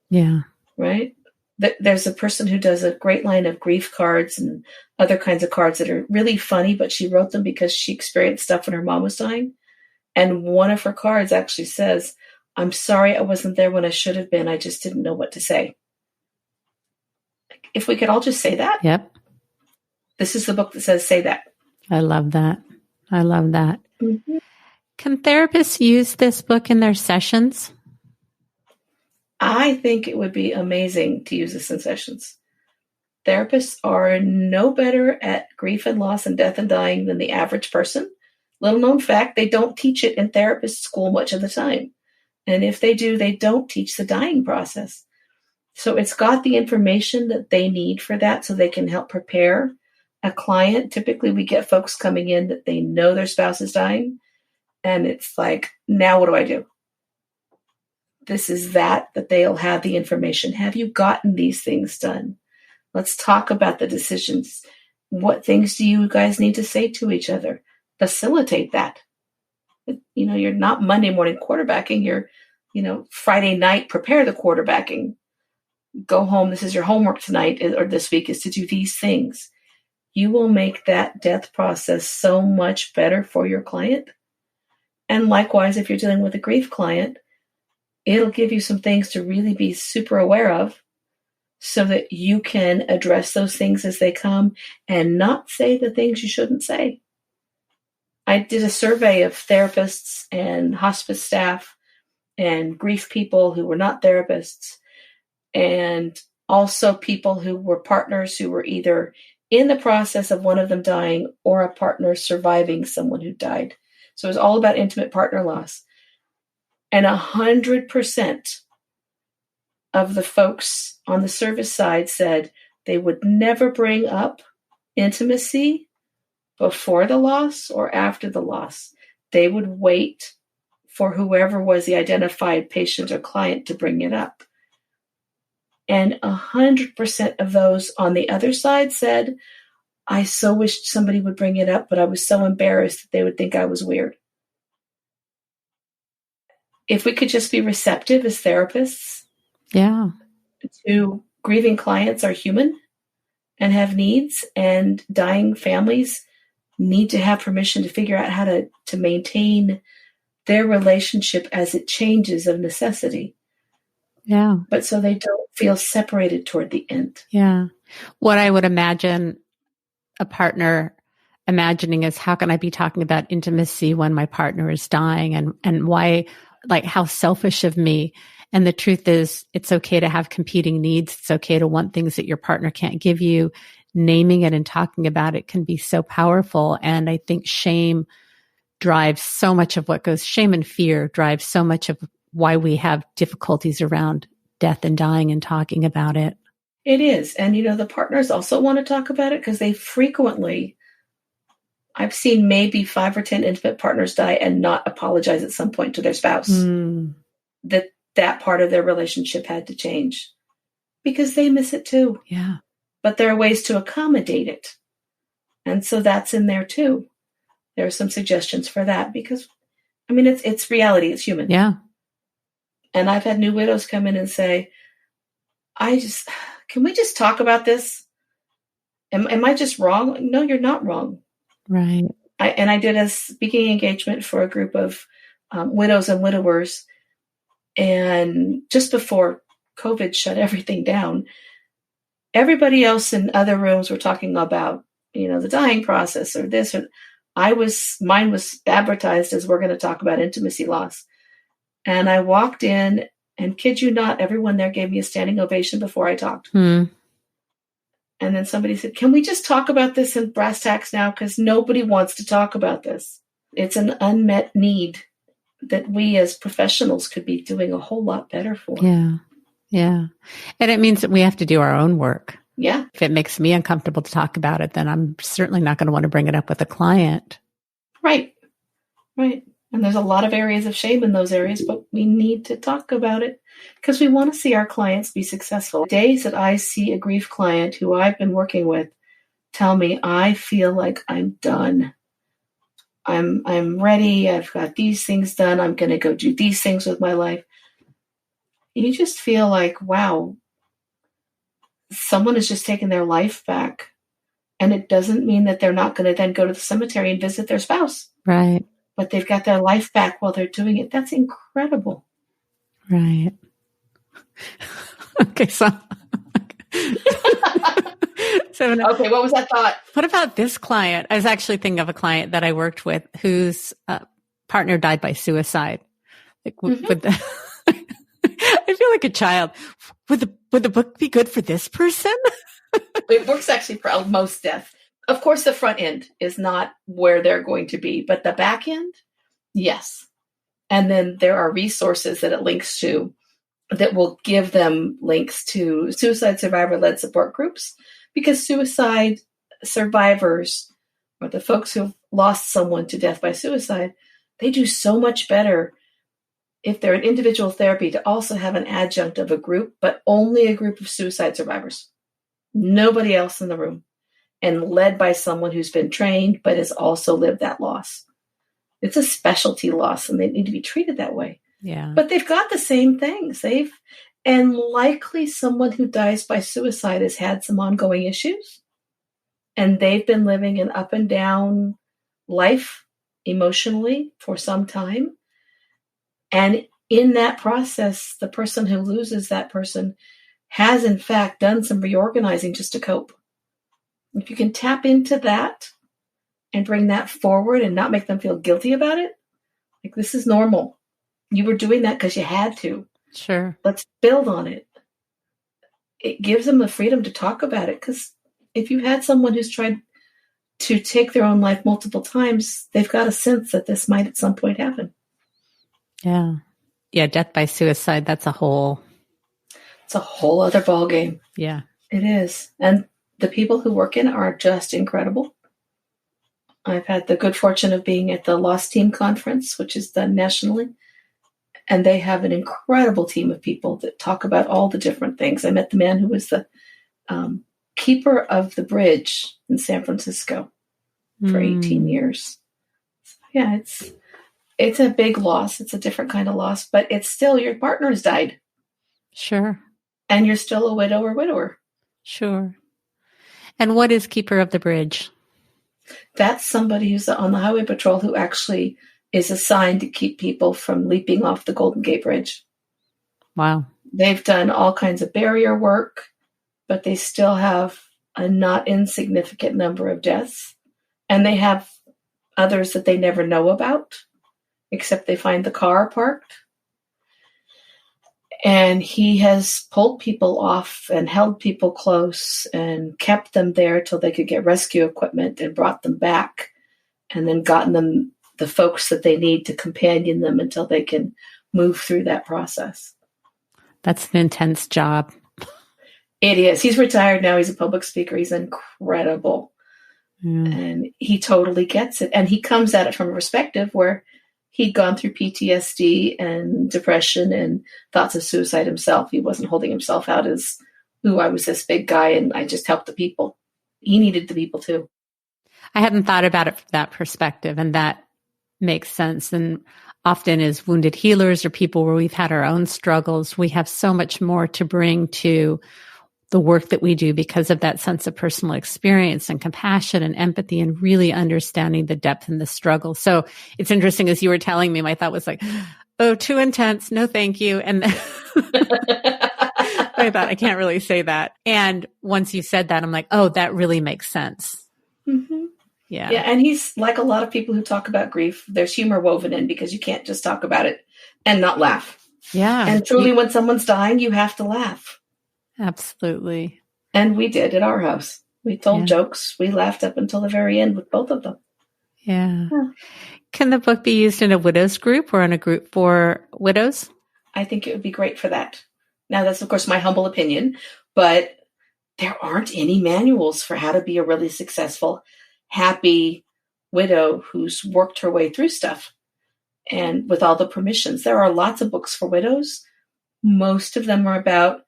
Yeah. Right. There's a person who does a great line of grief cards and other kinds of cards that are really funny, but she wrote them because she experienced stuff when her mom was dying. And one of her cards actually says, I'm sorry I wasn't there when I should have been. I just didn't know what to say. If we could all just say that. Yep. This is the book that says, say that. I love that. Mm-hmm. Can therapists use this book in their sessions? I think it would be amazing to use this in sessions. Therapists are no better at grief and loss and death and dying than the average person. Little known fact, they don't teach it in therapist school much of the time. And if they do, they don't teach the dying process. So it's got the information that they need for that so they can help prepare a client. Typically, we get folks coming in that they know their spouse is dying. And it's like, now what do I do? This is that they'll have the information. Have you gotten these things done? Let's talk about the decisions. What things do you guys need to say to each other? Facilitate that. You're not Monday morning quarterbacking. You're, Friday night, prepare the quarterbacking. Go home. This is your homework tonight or this week is to do these things. You will make that death process so much better for your client. And likewise, if you're dealing with a grief client, it'll give you some things to really be super aware of so that you can address those things as they come and not say the things you shouldn't say. I did a survey of therapists and hospice staff and grief people who were not therapists, and also people who were partners who were either in the process of one of them dying or a partner surviving someone who died. So it was all about intimate partner loss. And 100% of the folks on the service side said they would never bring up intimacy before the loss or after the loss. They would wait for whoever was the identified patient or client to bring it up. And 100% of those on the other side said, I so wished somebody would bring it up, but I was so embarrassed that they would think I was weird. If we could just be receptive as therapists to grieving clients are human and have needs, and dying families need to have permission to figure out how to maintain their relationship as it changes of necessity. Yeah. But so they don't feel separated toward the end. Yeah. What I would imagine a partner imagining is, how can I be talking about intimacy when my partner is dying, and why, like, how selfish of me. And the truth is, it's okay to have competing needs. It's okay to want things that your partner can't give you. Naming it and talking about it can be so powerful. And I think shame drives so much of what goes, shame and fear drives so much of why we have difficulties around death and dying and talking about it. It is. And, the partners also want to talk about it because they frequently, I've seen maybe 5 or 10 intimate partners die and not apologize at some point to their spouse. That part of their relationship had to change because they miss it too. Yeah. But there are ways to accommodate it. And so that's in there too. There are some suggestions for that because, it's reality. It's human. Yeah. And I've had new widows come in and say, can we just talk about this? Am I just wrong? No, you're not wrong. Right. I did a speaking engagement for a group of widows and widowers. And just before COVID shut everything down, everybody else in other rooms were talking about, the dying process or this. Or mine was advertised as, we're going to talk about intimacy loss. And I walked in, and kid you not, everyone there gave me a standing ovation before I talked. And then somebody said, can we just talk about this in brass tacks now? Because nobody wants to talk about this. It's an unmet need that we as professionals could be doing a whole lot better for. Yeah. Yeah. And it means that we have to do our own work. Yeah. If it makes me uncomfortable to talk about it, then I'm certainly not going to want to bring it up with a client. Right. Right. And there's a lot of areas of shame in those areas, but we need to talk about it because we want to see our clients be successful. Days that I see a grief client who I've been working with tell me, I feel like I'm done. I'm ready. I've got these things done. I'm going to go do these things with my life. You just feel like, wow, someone has just taken their life back. And it doesn't mean that they're not going to then go to the cemetery and visit their spouse. Right. But they've got their life back while they're doing it. That's incredible. Right. Okay. So okay, what was that thought? What about this client? I was actually thinking of a client that I worked with whose partner died by suicide. Like, I feel like a child. Would the book be good for this person? It works actually for most death. Of course, the front end is not where they're going to be, but the back end, yes. And then there are resources that it links to that will give them links to suicide survivor-led support groups, because suicide survivors, or the folks who've lost someone to death by suicide, they do so much better if they're in individual therapy to also have an adjunct of a group, but only a group of suicide survivors. Nobody else in the room. And led by someone who's been trained, but has also lived that loss. It's a specialty loss, and they need to be treated that way. Yeah. But they've got the same things. And likely someone who dies by suicide has had some ongoing issues. And they've been living an up and down life emotionally for some time. And in that process, the person who loses that person has in fact done some reorganizing just to cope. If you can tap into that and bring that forward and not make them feel guilty about it, like, this is normal. You were doing that because you had to. Sure. Let's build on it. It gives them the freedom to talk about it, because if you had someone who's tried to take their own life multiple times, they've got a sense that this might at some point happen. Yeah. Yeah. Death by suicide. It's a whole other ballgame. Yeah. It is. And the people who work in it are just incredible. I've had the good fortune of being at the Lost Team Conference, which is done nationally. And they have an incredible team of people that talk about all the different things. I met the man who was the keeper of the bridge in San Francisco for 18 years. Yeah, it's a big loss. It's a different kind of loss, but it's still, your partner has died. Sure. And you're still a widow or widower. Sure. And what is keeper of the bridge? That's somebody who's on the highway patrol who actually is assigned to keep people from leaping off the Golden Gate Bridge. Wow. They've done all kinds of barrier work, but they still have a not insignificant number of deaths. And they have others that they never know about, except they find the car parked. And he has pulled people off and held people close and kept them there till they could get rescue equipment and brought them back, and then gotten them the folks that they need to companion them until they can move through that process. That's an intense job. It is. He's retired now. He's a public speaker. He's incredible. And he totally gets it. And he comes at it from a perspective where he'd gone through PTSD and depression and thoughts of suicide himself. He wasn't holding himself out as, ooh, I was this big guy and I just helped the people. He needed the people too. I hadn't thought about it from that perspective, and that makes sense. And often as wounded healers or people where we've had our own struggles, we have so much more to bring to the work that we do because of that sense of personal experience and compassion and empathy and really understanding the depth and the struggle. So it's interesting, as you were telling me, my thought was like, oh, too intense. No, thank you. And I thought, I can't really say that. And once you said that, I'm like, oh, that really makes sense. Mm-hmm. Yeah. Yeah. And he's like a lot of people who talk about grief. There's humor woven in because you can't just talk about it and not laugh. Yeah. And truly, when someone's dying, you have to laugh. Absolutely. And we did at our house. We told jokes. We laughed up until the very end with both of them. Yeah. Can the book be used in a widows group or in a group for widows? I think it would be great for that. Now, that's, of course, my humble opinion, but there aren't any manuals for how to be a really successful, happy widow who's worked her way through stuff. And with all the permissions, there are lots of books for widows. Most of them are about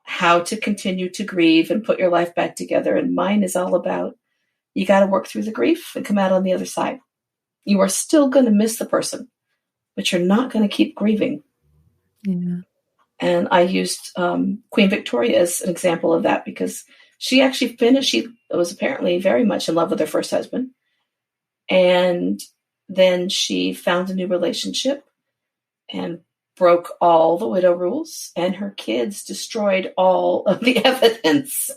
how to continue to grieve and put your life back together. And mine is all about, you got to work through the grief and come out on the other side. You are still going to miss the person, but you're not going to keep grieving. Yeah. And I used Queen Victoria as an example of that because she actually finished, she was apparently very much in love with her first husband. And then she found a new relationship and broke all the widow rules, and her kids destroyed all of the evidence.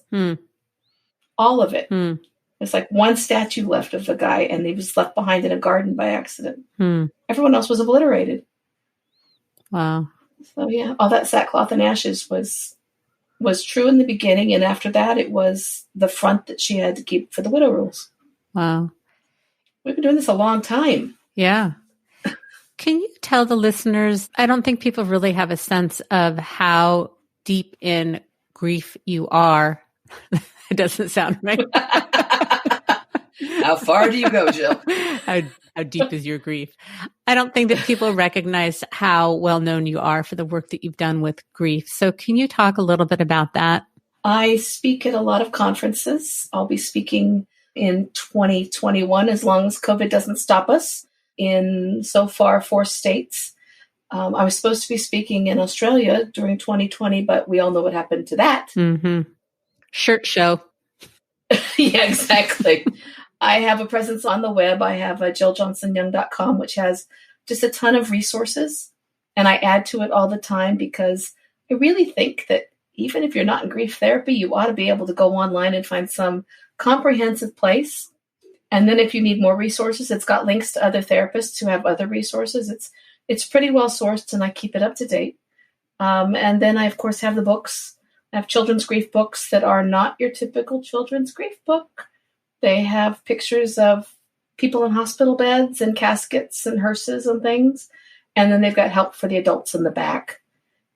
All of it. There's like one statue left of the guy, and he was left behind in a garden by accident. Everyone else was obliterated. Wow. So yeah, all that sackcloth and ashes was true in the beginning, and after that, it was the front that she had to keep for the widow rules. Wow. We've been doing this a long time. Yeah. Can you tell the listeners, I don't think people really have a sense of how deep in grief you are. It doesn't sound right. How far do you go, Jill? How deep is your grief? I don't think that people recognize how well known you are for the work that you've done with grief. So can you talk a little bit about that? I speak at a lot of conferences. I'll be speaking in 2021, as long as COVID doesn't stop us, in so far 4 states. I was supposed to be speaking in Australia during 2020, but we all know what happened to that. Shirt show. Yeah, exactly. I have a presence on the web. I have JillJohnsonYoung.com, which has just a ton of resources. And I add to it all the time because I really think that even if you're not in grief therapy, you ought to be able to go online and find some comprehensive place. And then if you need more resources, it's got links to other therapists who have other resources. It's pretty well sourced, and I keep it up to date. And then I, of course, have the books. I have children's grief books that are not your typical children's grief book. They have pictures of people in hospital beds and caskets and hearses and things. And then they've got help for the adults in the back.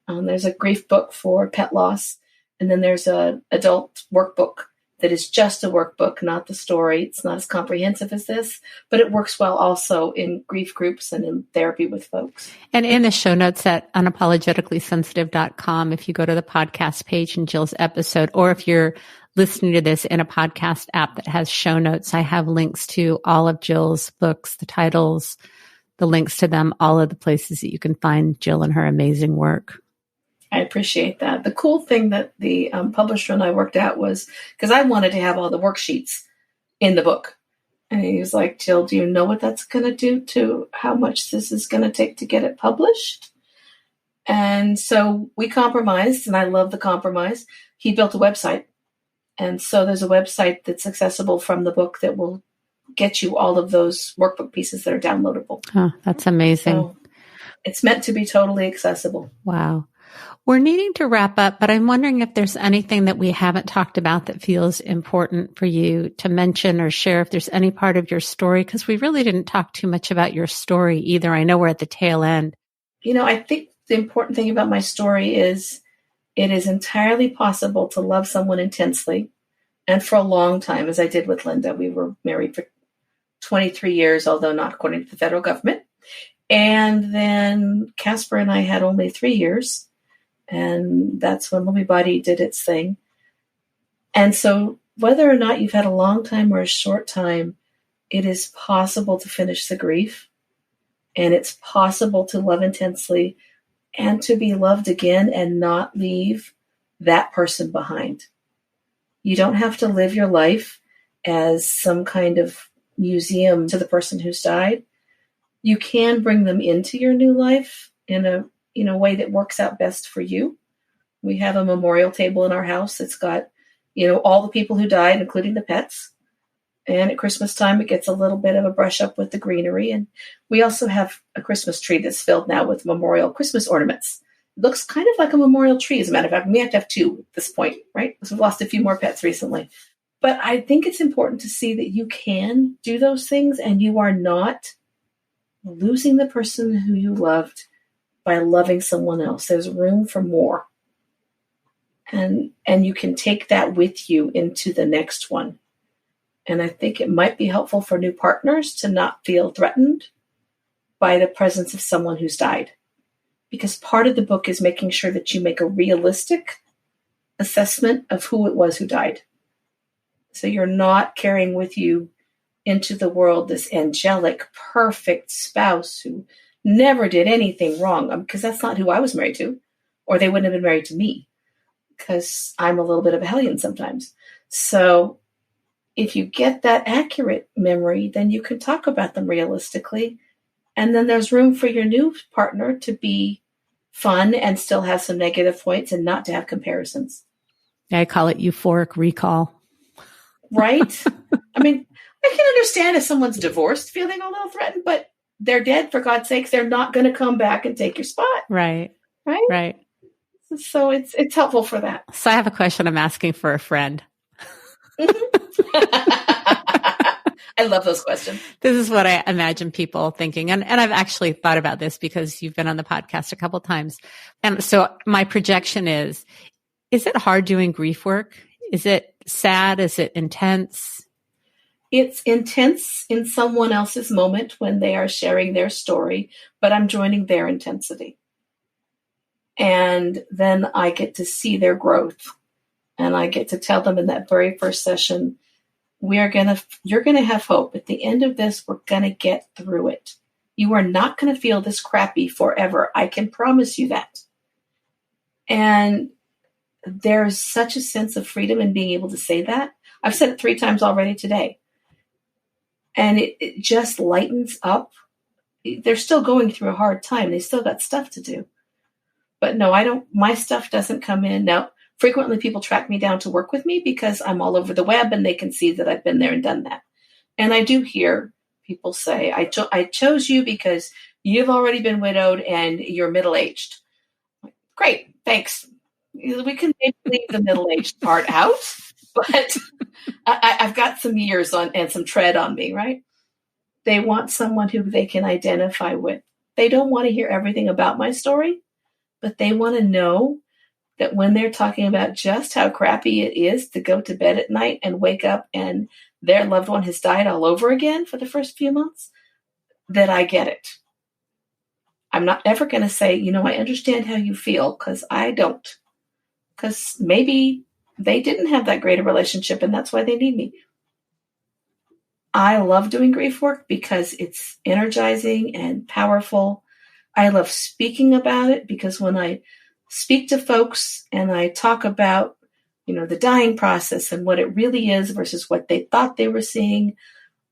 There's a grief book for pet loss. And then there's an adult workbook that is just a workbook, not the story. It's not as comprehensive as this, but it works well also in grief groups and in therapy with folks. And in the show notes at unapologeticallysensitive.com, if you go to the podcast page in Jill's episode, or if you're listening to this in a podcast app that has show notes, I have links to all of Jill's books, the titles, the links to them, all of the places that you can find Jill and her amazing work. I appreciate that. The cool thing that the publisher and I worked out was, because I wanted to have all the worksheets in the book. And he was like, Jill, do you know what that's going to do to how much this is going to take to get it published? And so we compromised, and I love the compromise. He built a website. And so there's a website that's accessible from the book that will get you all of those workbook pieces that are downloadable. Oh, that's amazing. So it's meant to be totally accessible. Wow. We're needing to wrap up, but I'm wondering if there's anything that we haven't talked about that feels important for you to mention or share, if there's any part of your story, because we really didn't talk too much about your story either. I know we're at the tail end. I think the important thing about my story is it is entirely possible to love someone intensely and for a long time, as I did with Linda. We were married for 23 years, although not according to the federal government. And then Casper and I had only 3 years. And that's when Lummy Body did its thing. And so whether or not you've had a long time or a short time, it is possible to finish the grief. And it's possible to love intensely and to be loved again and not leave that person behind. You don't have to live your life as some kind of museum to the person who's died. You can bring them into your new life in a way that works out best for you. We have a memorial table in our house that's got, all the people who died, including the pets. And at Christmas time, it gets a little bit of a brush up with the greenery. And we also have a Christmas tree that's filled now with memorial Christmas ornaments. It looks kind of like a memorial tree, as a matter of fact. We have to have 2 at this point, right? Because we've lost a few more pets recently. But I think it's important to see that you can do those things and you are not losing the person who you loved by loving someone else. There's room for more. And you can take that with you into the next one. And I think it might be helpful for new partners to not feel threatened by the presence of someone who's died. Because part of the book is making sure that you make a realistic assessment of who it was who died. So you're not carrying with you into the world this angelic, perfect spouse who never did anything wrong, because that's not who I was married to, or they wouldn't have been married to me, because I'm a little bit of a hellion sometimes. So if you get that accurate memory, then you can talk about them realistically. And then there's room for your new partner to be fun and still have some negative points and not to have comparisons. I call it euphoric recall. Right? I mean, I can understand if someone's divorced feeling a little threatened, but they're dead, for God's sakes. They're not going to come back and take your spot. Right. Right? Right. So it's helpful for that. So I have a question I'm asking for a friend. I love those questions. This is what I imagine people thinking. And I've actually thought about this because you've been on the podcast a couple of times. And so my projection is it hard doing grief work? Is it sad? Is it intense? It's intense in someone else's moment when they are sharing their story, but I'm joining their intensity. And then I get to see their growth. And I get to tell them in that very first session, you're going to have hope. At the end of this, we're going to get through it. You are not going to feel this crappy forever. I can promise you that. And there's such a sense of freedom in being able to say that. I've said it 3 times already today. And it just lightens up. They're still going through a hard time. They still got stuff to do. But no, my stuff doesn't come in. Now, frequently people track me down to work with me because I'm all over the web and they can see that I've been there and done that. And I do hear people say, I chose you because you've already been widowed and you're middle-aged. Great, thanks. We can maybe leave the middle-aged part out, but I've got some years on and some tread on me, right? They want someone who they can identify with. They don't want to hear everything about my story, but they want to know that when they're talking about just how crappy it is to go to bed at night and wake up and their loved one has died all over again for the first few months, that I get it. I'm not ever going to say, I understand how you feel, because I don't. Because maybe they didn't have that great a relationship and that's why they need me. I love doing grief work because it's energizing and powerful. I love speaking about it because when I speak to folks and I talk about, the dying process and what it really is versus what they thought they were seeing,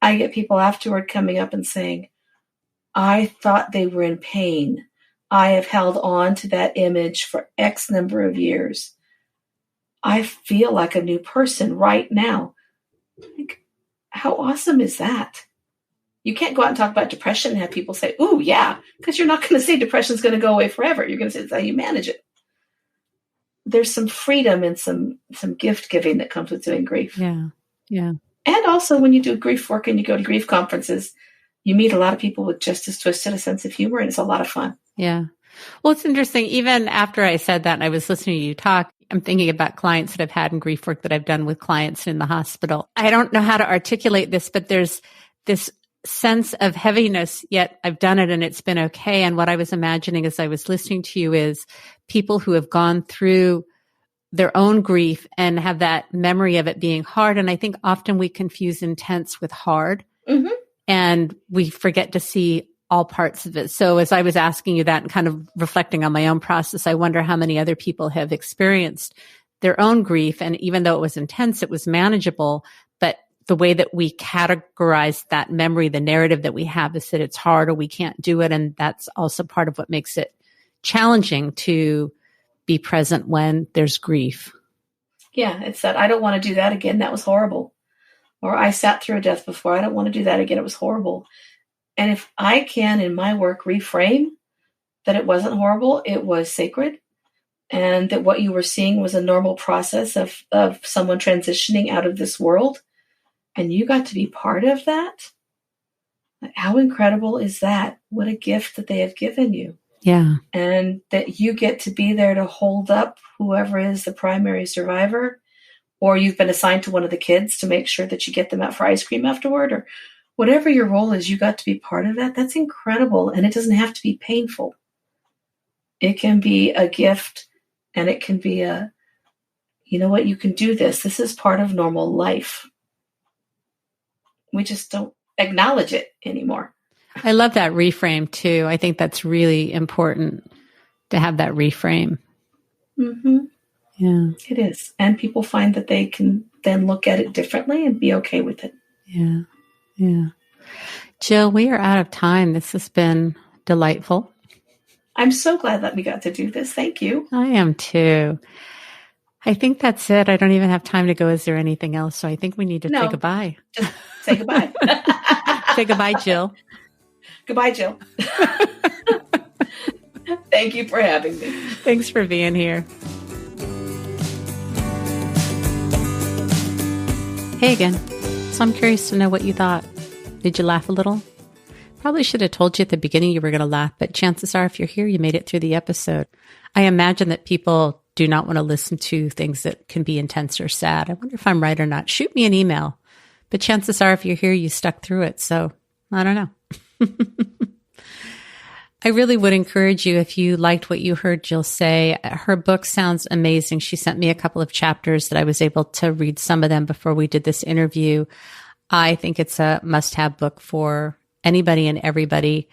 I get people afterward coming up and saying, I thought they were in pain. I have held on to that image for X number of years. I feel like a new person right now. How awesome is that? You can't go out and talk about depression and have people say, ooh, yeah, because you're not going to say depression is going to go away forever. You're going to say that's how you manage it. There's some freedom and some gift giving that comes with doing grief. Yeah. Yeah. And also when you do grief work and you go to grief conferences, you meet a lot of people with just as twisted a sense of humor, and it's a lot of fun. Yeah. Well, it's interesting. Even after I said that and I was listening to you talk, I'm thinking about clients that I've had in grief work that I've done with clients in the hospital. I don't know how to articulate this, but there's this sense of heaviness, yet I've done it and it's been okay. And what I was imagining as I was listening to you is people who have gone through their own grief and have that memory of it being hard. And I think often we confuse intense with hard, and we forget to see all parts of it. So as I was asking you that and kind of reflecting on my own process, I wonder how many other people have experienced their own grief. And even though it was intense, it was manageable. But the way that we categorize that memory, the narrative that we have is that it's hard or we can't do it. And that's also part of what makes it challenging to be present when there's grief. Yeah, it's that I don't want to do that again. That was horrible. Or I sat through a death before. I don't want to do that again. It was horrible. And if I can, in my work, reframe that it wasn't horrible, it was sacred, and that what you were seeing was a normal process of someone transitioning out of this world, and you got to be part of that. Like, how incredible is that? What a gift that they have given you. Yeah. And that you get to be there to hold up whoever is the primary survivor, or you've been assigned to one of the kids to make sure that you get them out for ice cream afterward, or whatever your role is, you got to be part of that. That's incredible. And it doesn't have to be painful. It can be a gift, and it can be you know what, you can do this. This is part of normal life. We just don't acknowledge it anymore. I love that reframe too. I think that's really important to have that reframe. Mm-hmm. Yeah. It is. And people find that they can then look at it differently and be okay with it. Yeah. Yeah. Jill, we are out of time. This has been delightful. I'm so glad that we got to do this. Thank you. I am too. I think that's it. I don't even have time to go. Is there anything else? So I think we need to say goodbye. Just say goodbye. Say goodbye, Jill. Goodbye, Jill. Thank you for having me. Thanks for being here. Hey again. So I'm curious to know what you thought. Did you laugh a little? Probably should have told you at the beginning you were going to laugh, but chances are if you're here, you made it through the episode. I imagine that people do not want to listen to things that can be intense or sad. I wonder if I'm right or not. Shoot me an email. But chances are if you're here, you stuck through it. So I don't know. I really would encourage you, if you liked what you heard Jill say, her book sounds amazing. She sent me a couple of chapters that I was able to read some of them before we did this interview. I think it's a must-have book for anybody and everybody.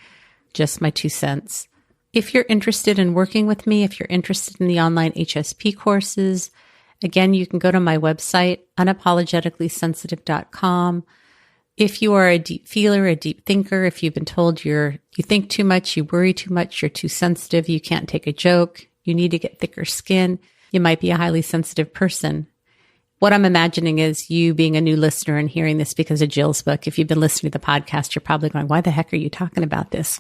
Just my 2 cents. If you're interested in working with me, if you're interested in the online HSP courses, again, you can go to my website, unapologeticallysensitive.com. If you are a deep feeler, a deep thinker, if you've been told you think too much, you worry too much, you're too sensitive, you can't take a joke, you need to get thicker skin, you might be a highly sensitive person. What I'm imagining is you being a new listener and hearing this because of Jill's book. If you've been listening to the podcast, you're probably going, why the heck are you talking about this?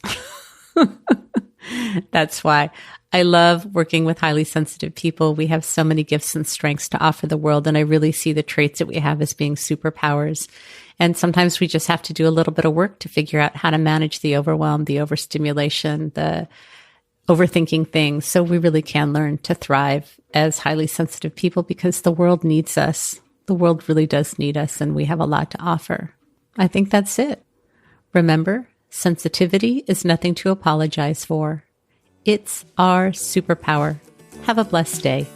That's why. I love working with highly sensitive people. We have so many gifts and strengths to offer the world, and I really see the traits that we have as being superpowers. And sometimes we just have to do a little bit of work to figure out how to manage the overwhelm, the overstimulation, the overthinking things. So we really can learn to thrive as highly sensitive people because the world needs us. The world really does need us, and we have a lot to offer. I think that's it. Remember, sensitivity is nothing to apologize for. It's our superpower. Have a blessed day.